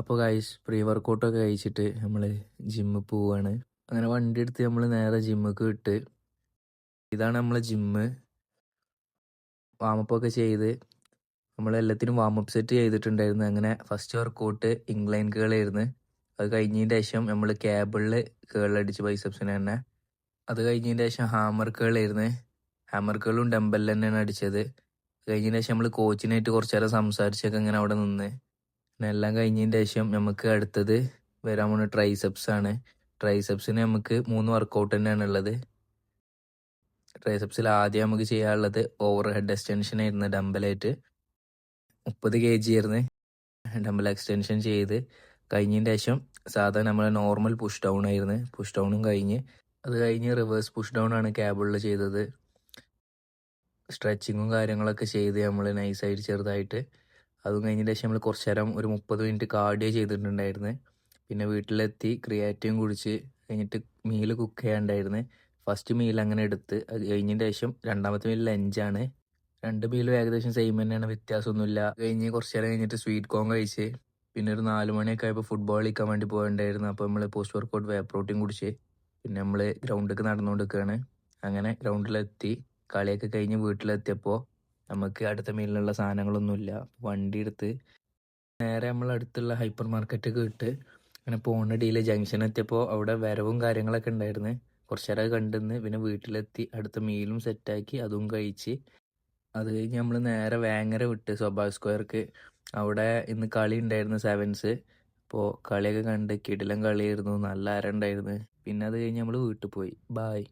അപ്പോൾ guys pre വർക്കൗട്ടൊക്കെ കഴിച്ചിട്ട് നമ്മൾ ജിമ്മിൽ പോവാണ്. അങ്ങനെ വണ്ടി എടുത്ത് നമ്മൾ നേരെ ജിമ്മിക്ക് വിട്ട്. ഇതാണ് നമ്മളെ ജിമ്മ്. വാമപ്പൊക്കെ ചെയ്ത് നമ്മളെല്ലാത്തിനും വാമപ്പ് സെറ്റ് ചെയ്തിട്ടുണ്ടായിരുന്നു. അങ്ങനെ ഫസ്റ്റ് വർക്കൗട്ട് ഇൻക്ലൈൻ കേളായിരുന്നു. അത് കഴിഞ്ഞതിൻ്റെ ശേഷം നമ്മൾ കേബിളിൽ കേളടിച്ച് ബൈസെപ്സിന് തന്നെ. അത് കഴിഞ്ഞതിൻ്റെ ശേഷം ഹാമർ കേളായിരുന്നു. ഹാമർ കേളും ഡംബൽ തന്നെയാണ് അടിച്ചത്. കഴിഞ്ഞതിന് ശേഷം നമ്മൾ കോച്ചിനായിട്ട് കുറച്ച് നേരം സംസാരിച്ചൊക്കെ ഇങ്ങനെ അവിടെ നിന്ന്. പിന്നെ എല്ലാം കഴിഞ്ഞതിന് ശേഷം നമുക്ക് അടുത്തത് വരാൻ പോകുന്ന ട്രൈസെപ്സ് ആണ്. ട്രൈസെപ്സിന് നമുക്ക് 3 വർക്കൗട്ട് തന്നെയാണ് ഉള്ളത്. ട്രൈസെപ്സിൽ ആദ്യം നമുക്ക് ചെയ്യാനുള്ളത് ഓവർ ഹെഡ് എക്സ്റ്റൻഷൻ ആയിരുന്നു. ഡംബലായിട്ട് 30 kg ആയിരുന്നു ഡംബൽ എക്സ്റ്റൻഷൻ ചെയ്ത്. കഴിഞ്ഞതിന് ശേഷം സാധാരണ നമ്മളെ നോർമൽ പുഷ് ഡൗൺ ആയിരുന്നു. പുഷ് ഡൗണും കഴിഞ്ഞ് അത് കഴിഞ്ഞ് റിവേഴ്സ് പുഷ് ഡൗൺ ആണ് കേബിളിൽ ചെയ്തത്. സ്ട്രെച്ചിങ്ങും കാര്യങ്ങളൊക്കെ ചെയ്ത് നമ്മൾ നൈസായിട്ട് ചെറുതായിട്ട്. അതും കഴിഞ്ഞതിന് ശേഷം നമ്മൾ കുറച്ച് നേരം ഒരു 30 മിനിറ്റ് കാർഡിയോ ചെയ്തിട്ടുണ്ടായിരുന്നു. പിന്നെ വീട്ടിലെത്തി ക്രിയാറ്റിൻ കുടിച്ച് കഴിഞ്ഞിട്ട് മീൽ കുക്ക് ചെയ്യാണ്ടായിരുന്നു. ഫസ്റ്റ് മീൽ അങ്ങനെ എടുത്ത് അത് കഴിഞ്ഞതിന് ശേഷം രണ്ടാമത്തെ മീൽ ലഞ്ചാണ്. 2 മീലും ഏകദേശം സെയിം തന്നെയാണ്, വ്യത്യാസമൊന്നുമില്ല. കഴിഞ്ഞ് കുറച്ച് നേരം കഴിഞ്ഞിട്ട് സ്വീറ്റ് കോൺ കഴിച്ച് പിന്നെ ഒരു 4 മണിയൊക്കെ ആയപ്പോൾ ഫുട്ബോൾ കളിക്കാൻ വേണ്ടി പോകണ്ടായിരുന്നു. അപ്പോൾ നമ്മൾ പോസ്റ്റ് വർക്കൗട്ട് വേ പ്രോട്ടീൻ കുടിച്ച് പിന്നെ നമ്മൾ ഗ്രൗണ്ടിലേക്ക് നടന്നുകൊണ്ടിരിക്കുകയാണ്. അങ്ങനെ ഗ്രൗണ്ടിലെത്തി കളിയൊക്കെ കഴിഞ്ഞ് വീട്ടിലെത്തിയപ്പോൾ നമുക്ക് അടുത്ത മീലിനുള്ള സാധനങ്ങളൊന്നുമില്ല. വണ്ടി എടുത്ത് നേരെ നമ്മൾ അടുത്തുള്ള ഹൈപ്പർ മാർക്കറ്റൊക്കെ വിട്ട് അങ്ങനെ പോകുന്ന ഡീല് ജംഗ്ഷൻ എത്തിയപ്പോൾ അവിടെ വരവും കാര്യങ്ങളൊക്കെ ഉണ്ടായിരുന്നു. കുറച്ച് നേരം കണ്ടുനിന്ന് പിന്നെ വീട്ടിലെത്തി അടുത്ത മീലും സെറ്റാക്കി അതും കഴിച്ച് അത് കഴിഞ്ഞ് നമ്മൾ നേരെ വേങ്ങര വിട്ട് സ്വഭാവ സ്ക്വയർക്ക്. അവിടെ ഇന്ന് കളി ഉണ്ടായിരുന്നു, സെവൻസ്. അപ്പോൾ കളിയൊക്കെ കണ്ട് കിടിലൻ കളിയായിരുന്നു, നല്ല അര ഉണ്ടായിരുന്നു. പിന്നെ അത് കഴിഞ്ഞ് നമ്മൾ വീട്ടിൽ പോയി. ബായ്.